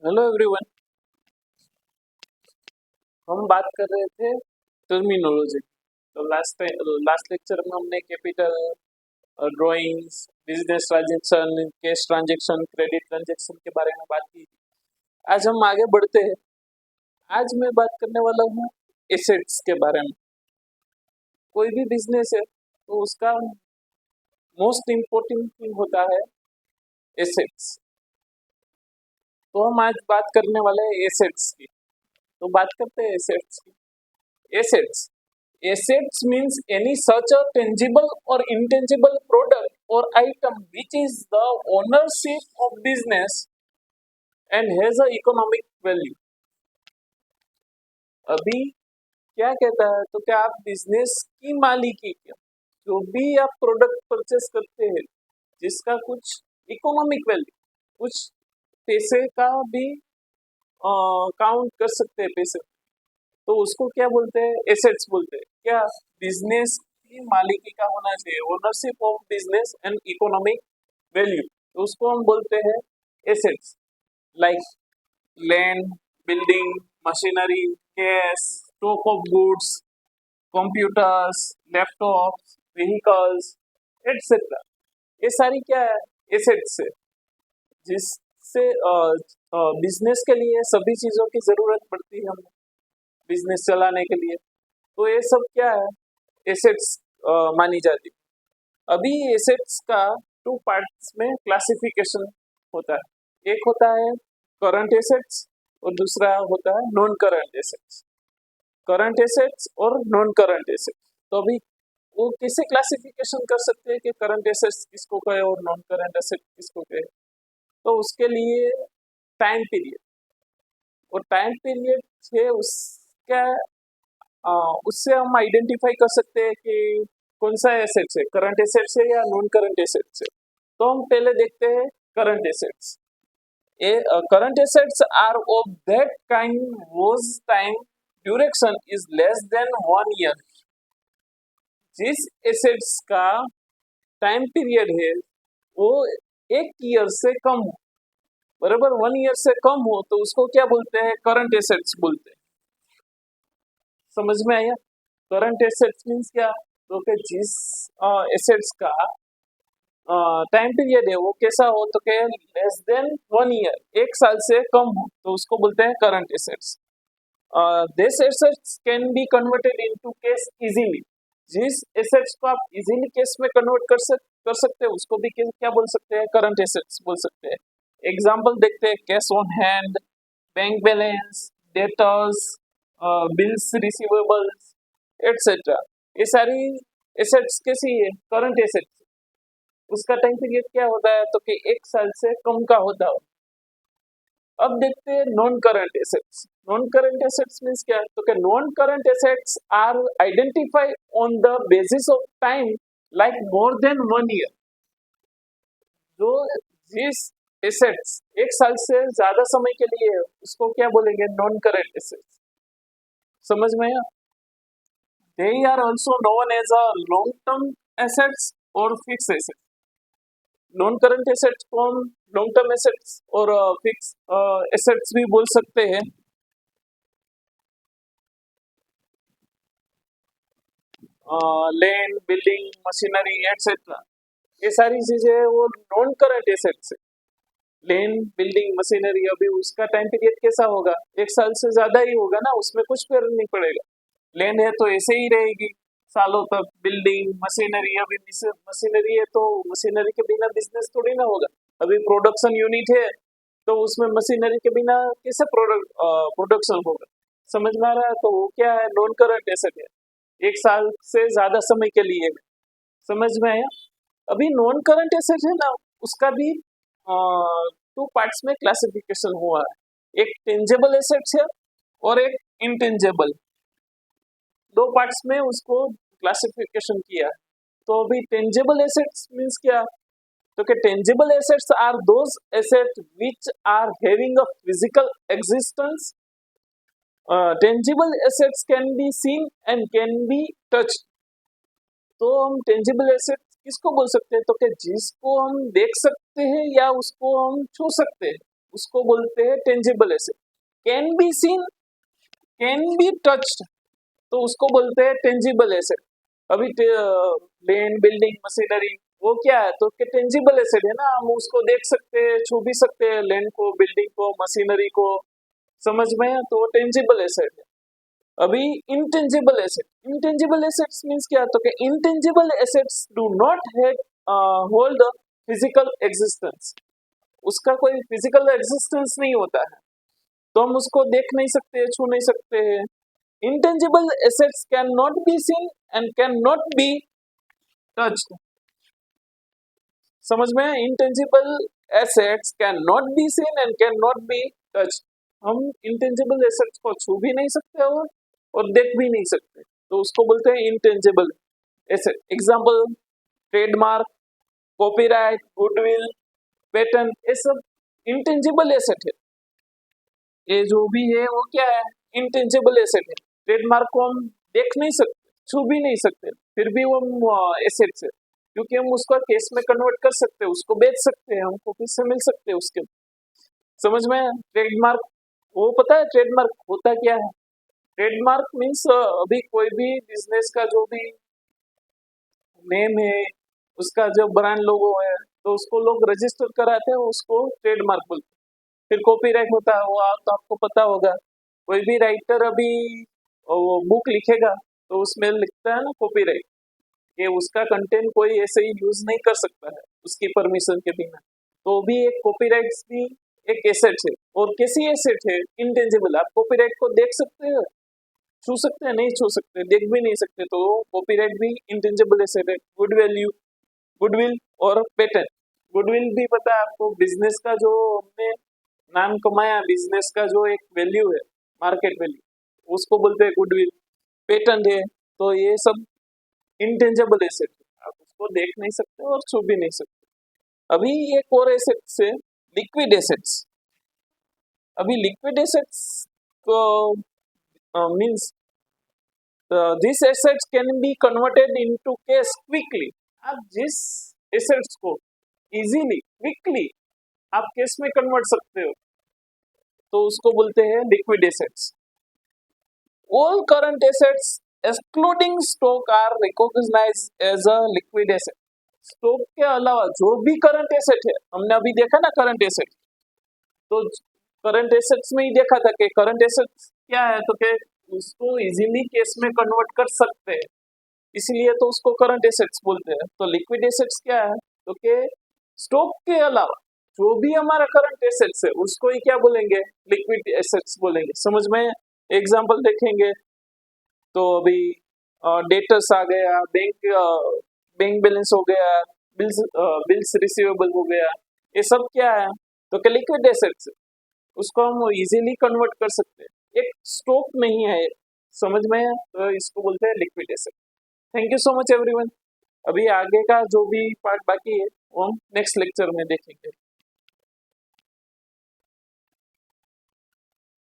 Hello everyone. हम बात कर रहे थे टर्मिनोलॉजी। तो लास्ट लेक्चर में हमने capital, drawings, business transaction, cash transaction, credit transaction के बारे में बात की थी। आज हम आगे बढ़ते हैं। आज मैं बात करने वाला हूँ एसेट्स के बारे में। कोई भी बिजनेस है तो उसका मोस्ट इम्पोर्टेंट थिंग होता है एसेट्स। तो हम आज बात करने वाले हैं एसेट्स की। तो बात करते हैं एसेट्स की। Assets Assets means any such a tangible or intangible product or item which is the ownership of business and has a economic value। अभी क्या कहता है, तो क्या आप बिजनेस की मालिकी क्या जो भी आप प्रोडक्ट परचेस करते हैं जिसका कुछ इकोनॉमिक वैल्यू, कुछ पैसे का भी काउंट कर सकते हैं पैसे, तो उसको क्या बोलते हैं? एसेट्स बोलते हैं। क्या बिजनेस की मालिकी का होना चाहिए, ownership of business and economic value, तो उसको हम बोलते हैं assets. Like land, building, machinery, cash, stock of goods, computers, laptops, vehicles, etcetera. ये सारी क्या है? एसेट्स है, जिससे बिजनेस के लिए सभी चीजों की जरूरत पड़ती है हमें बिजनेस चलाने के लिए। तो ये सब क्या है? एसेट्स मानी जाती है। अभी एसेट्स का टू पार्ट्स में क्लासिफिकेशन होता है। एक होता है करंट एसेट्स और दूसरा होता है non current assets. Current assets और नॉन करंट एसेट्स, तो अभी वो कैसे क्लासिफिकेशन कर सकते हैं कि करंट एसेट्स किसको कहे और नॉन करंट एसेट किसको कहे? तो उसके लिए टाइम पीरियड, और टाइम पीरियड है उसका, उससे हम आइडेंटिफाई कर सकते हैं कि कौन सा एसेट्स है, करंट एसेट्स है या नॉन करंट एसेट्स है। तो हम पहले देखते हैं current assets. Current assets are of that kind whose time duration is less than 1 year. जिस एसेट्स का टाइम पीरियड है वो 1 ईयर से कम हो, बराबर 1 ईयर से कम हो, तो उसको क्या बोलते हैं? करंट एसेट्स बोलते हैं। समझ में आया? करंट एसेट्स मीन्स क्या? तो कि जिस एसेट्स का टाइम पीरियड है वो कैसा हो, तो कि लेस देन 1 ईयर, 1 साल से कम हो, तो उसको बोलते हैं current assets. This assets can be converted into cash easily. जिस एसेट्स को आप इजीली कैश में कन्वर्ट कर सकते हैं उसको भी क्या बोल सकते हैं? करंट एसेट्स बोल सकते हैं। एग्जाम्पल देखते हैं, cash on hand, bank balance, debtors, bills receivables, etcetera. ये सारी एसेट्स कैसी है? Current assets. उसका टाइम पीरियड क्या होता है, तो कि 1 साल से कम का होता है। अब देखते हैं non current assets. Non current assets means क्या? तो कि non current assets are identify on the basis of time like more than 1 year. जो जिस एसेट्स 1 साल से ज्यादा समय के लिए है, उसको क्या बोलेंगे? Non current assets. समझ में आया? They are also known as a long term assets और fix assets. Non current assets को हम लॉन्ग टर्म एसेट्स और फिक्स एसेट्स भी बोल सकते हैं। लैंड, बिल्डिंग, मशीनरी, एटसेट्रा, ये सारी चीजें वो नॉन करंट एसेट्स है। लैंड, बिल्डिंग, मशीनरी, अभी उसका टाइम पीरियड कैसा होगा? 1 साल से ज्यादा ही होगा ना, उसमें कुछ फर्क नहीं पड़ेगा। लैंड है तो ऐसे ही रहेगी सालों तक। बिल्डिंग, मशीनरी, अभी मशीनरी है तो मशीनरी के बिना बिजनेस थोड़ी ना होगा। अभी प्रोडक्शन यूनिट है तो उसमें मशीनरी के बिना कैसे प्रोडक्शन होगा? समझ में आ रहा है? तो वो क्या है? नॉन करंट एसेट है, 1 साल से ज्यादा समय के लिए। समझ में आया? अभी नॉन करंट एसेट है ना, उसका भी 2 पार्ट्स में क्लासिफिकेशन हुआ है। एक टेंजेबल एसेट्स है और एक इंटेंजेबल। 2 पार्ट्स में उसको क्लासिफिकेशन किया है। तो अभी टेंजेबल एसेट्स मीन्स क्या? तो कि tangible assets are those asset which are having a physical existence. Tangible assets can be seen and can be touch. तो हम टेंजिबल एसेट किसको बोल सकते हैं? तो कि जिसको हम देख सकते हैं या उसको हम छू सकते हैं, उसको बोलते हैं tangible asset. Can be scene, can be touched, तो उसको बोलते हैं टेंजिबल एसेट। अभी लैंड, बिल्डिंग, मशीनरी, वो क्या है, तो टेंजिबल एसेट है ना, हम उसको देख सकते हैं, छू भी सकते हैं, लैंड को, बिल्डिंग को, मशीनरी को, समझ में है, तो टेंजिबल एसेट है। अभी intangible asset, intangible assets means क्या, तो intangible assets do not hold physical existence, उसका कोई फिजिकल एग्जिस्टेंस नहीं होता है, तो हम उसको देख नहीं सकते, छू नहीं सकते हैं। Intangible assets can not be seen and can not be touched, समझ में? Intangible assets can not be seen and can not be touched, हम इंटेंजिबल एसेट्स को छू भी नहीं सकते और देख भी नहीं सकते, तो उसको बोलते हैं intangible asset. Example, trademark, copyright, goodwill, patent, ये सब इंटेंजिबल एसेट है। ये जो भी है वो क्या है, इंटेंजिबल एसेट है। ट्रेडमार्क को हम देख नहीं सकते, छू भी नहीं सकते, फिर भी वो एसेट्स है, क्योंकि हम उसको केस में कन्वर्ट कर सकते हैं, उसको बेच सकते हैं, हमको पैसे मिल सकते हैं उसके, समझ में? ट्रेडमार्क, वो पता है ट्रेडमार्क होता क्या है? ट्रेडमार्क मीन्स अभी कोई भी बिजनेस का जो भी नेम है, उसका जो ब्रांड लोगो है, तो उसको लोग रजिस्टर कराते हैं, उसको ट्रेडमार्क बोलते हैं। फिर कॉपीराइट होता है, वो तो आपको पता होगा, कोई भी राइटर अभी बुक लिखेगा तो उसमें लिखता है ना कॉपीराइट, कि उसका कंटेंट कोई ऐसे ही यूज नहीं कर सकता है उसकी परमिशन के बिना, तो भी एक कॉपीराइट भी एक एसेट है। और कैसी एसेट है? इंटेंजिबल। आप कॉपीराइट को देख सकते हैं, छू सकते हैं? नहीं छू सकते, देख भी नहीं सकते, तो कॉपीराइट भी इंटेंजिबल एसेट है। गुडविल और पेटेंट। गुडविल भी पता है आपको, बिजनेस का जो हमने नाम कमाया, बिजनेस का जो एक वैल्यू है, मार्केट वैल्यू, उसको बोलते हैं गुडविल। पेटेंट है, तो ये सब इंटेंजिबल एसेट है, आप उसको देख नहीं सकते और छू भी नहीं सकते। अभी एक और एसेट्स है, लिक्विड एसेट्स। अभी लिक्विड एसेट्स को means this assets can be converted into cash quickly. आप जिस एसेट्स को इजीली, क्विकली आप कैश में कन्वर्ट सकते हो, तो उसको बोलते हैं liquid assets. All current assets excluding stock are recognised as a liquid asset. Stock के अलावा जो भी करंट एसेट है, हमने अभी देखा ना करंट एसेट, तो करंट एसेट्स में ही देखा था कि करंट एसेट्स क्या है, तो कि उसको इजीली कैश में कन्वर्ट कर सकते हैं, इसलिए तो उसको करंट एसेट्स बोलते हैं। तो लिक्विड एसेट्स क्या है, तो कि स्टॉक के अलावा जो भी हमारा करंट एसेट्स है, उसको ही क्या बोलेंगे, लिक्विड एसेट्स बोलेंगे, समझ में? एग्जांपल देखेंगे तो अभी डेटर्स आ गया, बैंक बैलेंस हो गया, बिल्स रिसीवेबल हो गया, ये सब क्या है, तो क्या लिक्विड एसेट्स, उसको हम इजीली कन्वर्ट कर सकते हैं, एक स्टॉक नहीं है, समझ में है? तो इसको बोलते हैं liquid asset. Thank you so much everyone. अभी आगे का जो भी पार्ट बाकी है वो हम नेक्स्ट लेक्चर में देखेंगे।